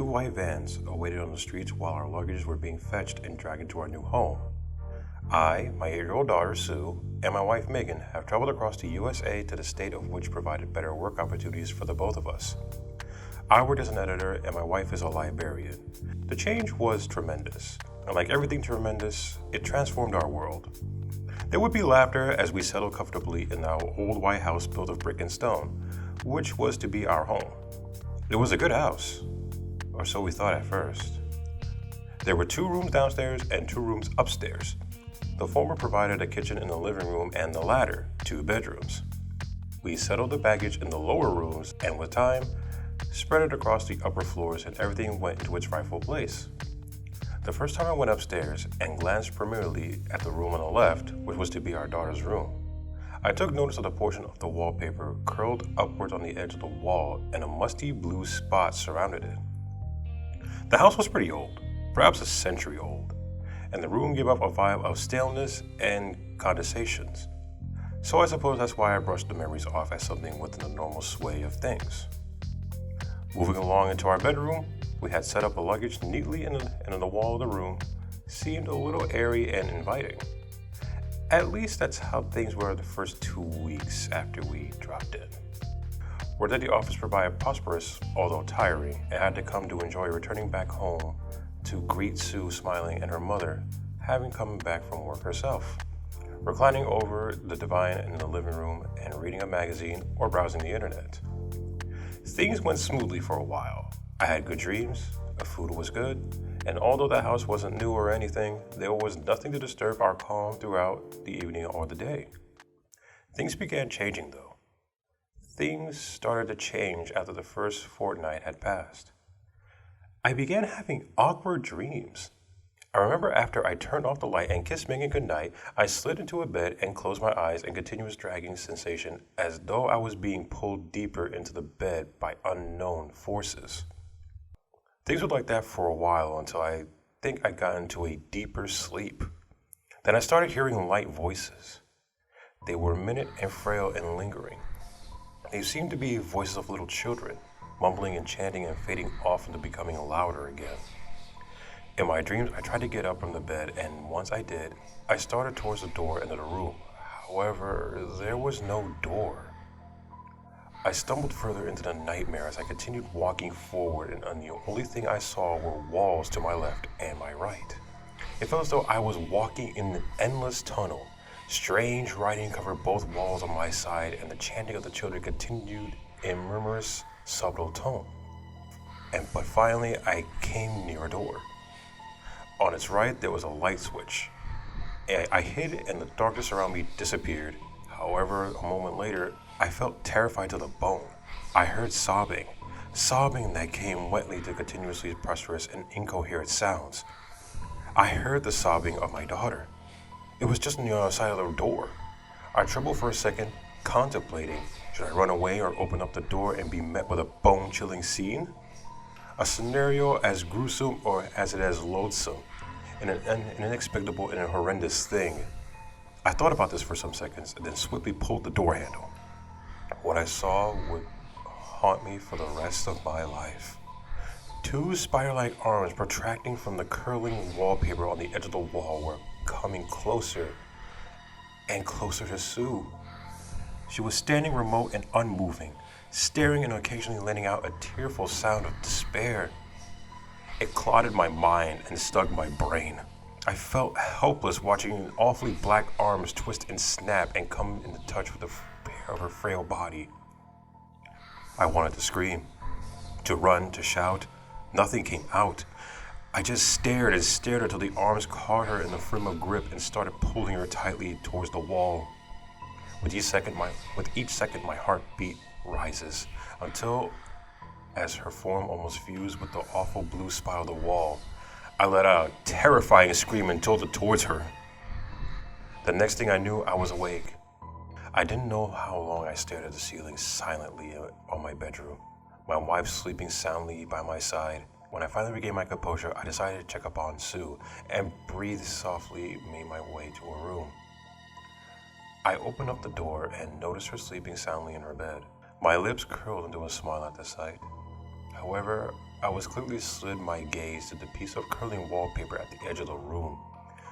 white vans awaited on the streets while our luggage were being fetched and dragged into our new home. I, my 8-year-old daughter Sue, and my wife Megan have traveled across the USA to the state of which provided better work opportunities for the both of us. I worked as an editor and my wife is a librarian. The change was tremendous, and like everything tremendous, it transformed our world. There would be laughter as we settled comfortably in our old white house built of brick and stone, which was to be our home. It was a good house, or so we thought at first. There were 2 rooms downstairs and 2 rooms upstairs. The former provided a kitchen in the living room and the latter, 2 bedrooms. We settled the baggage in the lower rooms and with time, spread it across the upper floors and everything went into its rightful place. The first time I went upstairs and glanced primarily at the room on the left, which was to be our daughter's room, I took notice of the portion of the wallpaper curled upwards on the edge of the wall and a musty blue spot surrounded it. The house was pretty old, perhaps a century old, and the room gave off a vibe of staleness and condensation. So I suppose that's why I brushed the memories off as something within the normal sway of things. Moving along into our bedroom, we had set up the luggage neatly in the wall of the room. Seemed a little airy and inviting. At least that's how things were the first 2 weeks after we dropped in. Work at the office provided prosperous, although tiring, and I had to come to enjoy returning back home to greet Sue smiling and her mother, having come back from work herself, reclining over the divan in the living room and reading a magazine or browsing the internet. Things went smoothly for a while. I had good dreams, the food was good, and although the house wasn't new or anything, there was nothing to disturb our calm throughout the evening or the day. Things began changing though. Things started to change after the first fortnight had passed. I began having awkward dreams. I remember after I turned off the light and kissed Megan goodnight, I slid into a bed and closed my eyes in continuous dragging sensation as though I was being pulled deeper into the bed by unknown forces. Things were like that for a while until I think I got into a deeper sleep. Then I started hearing light voices. They were minute and frail and lingering. They seemed to be voices of little children, mumbling and chanting and fading off into becoming louder again. In my dreams, I tried to get up from the bed, and once I did, I started towards the door into the room. However, there was no door. I stumbled further into the nightmare as I continued walking forward, and the only thing I saw were walls to my left and my right. It felt as though I was walking in an endless tunnel. Strange writing covered both walls on my side, and the chanting of the children continued in murmurous, subtle tone. But finally, I came near a door. On its right, there was a light switch. I hid it, and the darkness around me disappeared. However, a moment later, I felt terrified to the bone. I heard sobbing that came wetly to continuously prosperous and incoherent sounds. I heard the sobbing of my daughter. It was just on the other side of the door. I trembled for a second, contemplating, should I run away or open up the door and be met with a bone-chilling scene? A scenario as gruesome or as it is loathsome, and an inexplicable and a horrendous thing. I thought about this for some seconds and then swiftly pulled the door handle. What I saw would haunt me for the rest of my life. 2 spider-like arms protracting from the curling wallpaper on the edge of the wall were coming closer and closer to Sue. She was standing remote and unmoving, staring and occasionally letting out a tearful sound of despair. It clouded my mind and stung my brain. I felt helpless watching awfully black arms twist and snap and come into touch with the hair of her frail body. I wanted to scream, to run, to shout. Nothing came out. I just stared and stared until the arms caught her in the firm of grip and started pulling her tightly towards the wall. With each second, my heartbeat rises until, as her form almost fused with the awful blue spot of the wall, I let out a terrifying scream and tilted towards her. The next thing I knew, I was awake. I didn't know how long I stared at the ceiling silently on my bedroom, my wife sleeping soundly by my side. When I finally regained my composure, I decided to check up on Sue and breathe softly made my way to her room. I opened up the door and noticed her sleeping soundly in her bed. My lips curled into a smile at the sight. However, I was clearly slid my gaze to the piece of curling wallpaper at the edge of the room.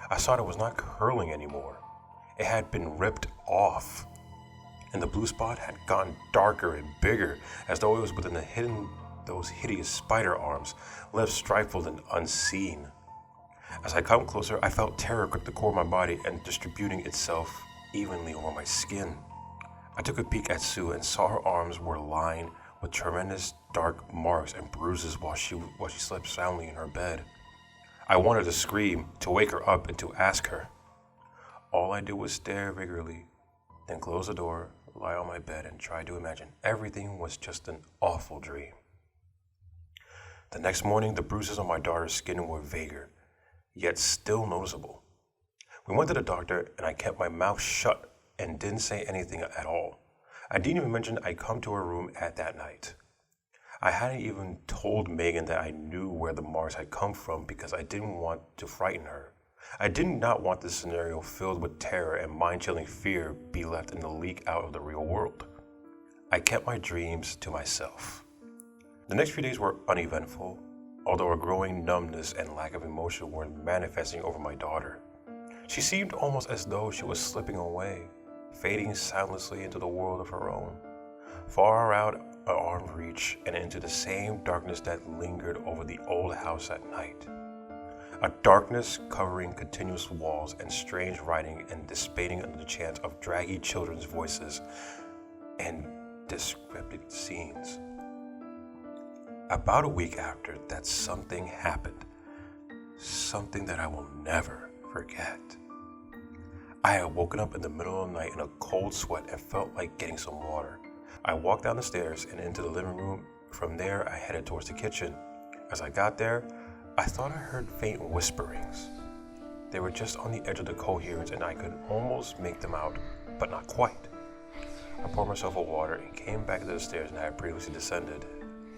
I saw it was not curling anymore. It had been ripped off, and the blue spot had gotten darker and bigger, as though it was within those hideous spider arms, left stifled and unseen. As I come closer, I felt terror grip the core of my body and distributing itself evenly over my skin. I took a peek at Sue and saw her arms were lined with tremendous dark marks and bruises while she slept soundly in her bed. I wanted to scream, to wake her up, and to ask her. All I did was stare vigorously, then close the door, lie on my bed, and try to imagine everything was just an awful dream. The next morning, the bruises on my daughter's skin were vaguer, yet still noticeable. We went to the doctor, and I kept my mouth shut and didn't say anything at all. I didn't even mention I'd come to her room at that night. I hadn't even told Megan that I knew where the marks had come from because I didn't want to frighten her. I did not want this scenario filled with terror and mind-chilling fear be left in the leak out of the real world. I kept my dreams to myself. The next few days were uneventful, although a growing numbness and lack of emotion were manifesting over my daughter. She seemed almost as though she was slipping away, fading soundlessly into the world of her own, far out of arm's reach and into the same darkness that lingered over the old house at night. A darkness covering continuous walls and strange writing and dissipating under the chant of draggy children's voices and descriptive scenes. About a week after that, something happened. Something that I will never forget. I had woken up in the middle of the night in a cold sweat and felt like getting some water. I walked down the stairs and into the living room. From there, I headed towards the kitchen. As I got there, I thought I heard faint whisperings. They were just on the edge of the coherence and I could almost make them out, but not quite. I poured myself a water and came back to the stairs and I had previously descended.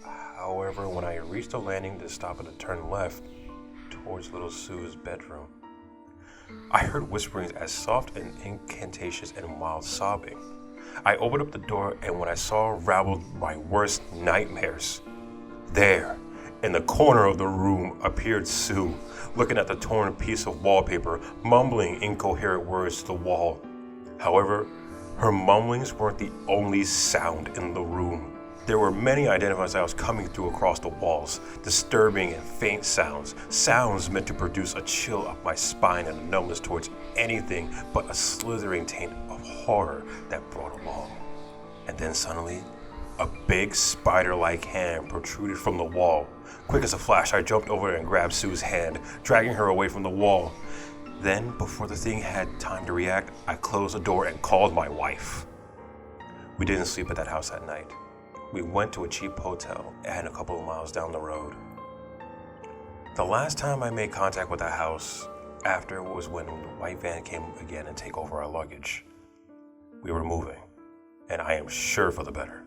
However, when I reached the landing to stop and to turn left towards little Sue's bedroom, I heard whisperings as soft and incantations and mild sobbing. I opened up the door and when I saw raveled my worst nightmares, there, in the corner of the room, appeared Sue, looking at the torn piece of wallpaper, mumbling incoherent words to the wall. However, her mumblings weren't the only sound in the room. There were many identified sounds coming through across the walls, disturbing and faint sounds meant to produce a chill up my spine and a numbness towards anything but a slithering taint of horror that brought along. And then suddenly, a big spider-like hand protruded from the wall. Quick as a flash, I jumped over and grabbed Sue's hand, dragging her away from the wall. Then, before the thing had time to react, I closed the door and called my wife. We didn't sleep at that house that night. We went to a cheap hotel and a couple of miles down the road. The last time I made contact with that house after was when the white van came again and take over our luggage. We were moving, and I am sure for the better.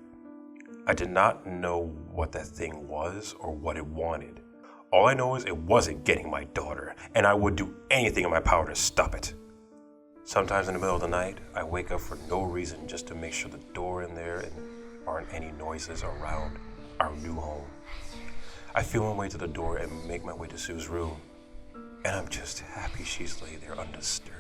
I did not know what that thing was or what it wanted. All I know is it wasn't getting my daughter, and I would do anything in my power to stop it. Sometimes in the middle of the night, I wake up for no reason just to make sure the door in there and aren't any noises around our new home. I feel my way to the door and make my way to Sue's room, and I'm just happy she's laid there undisturbed.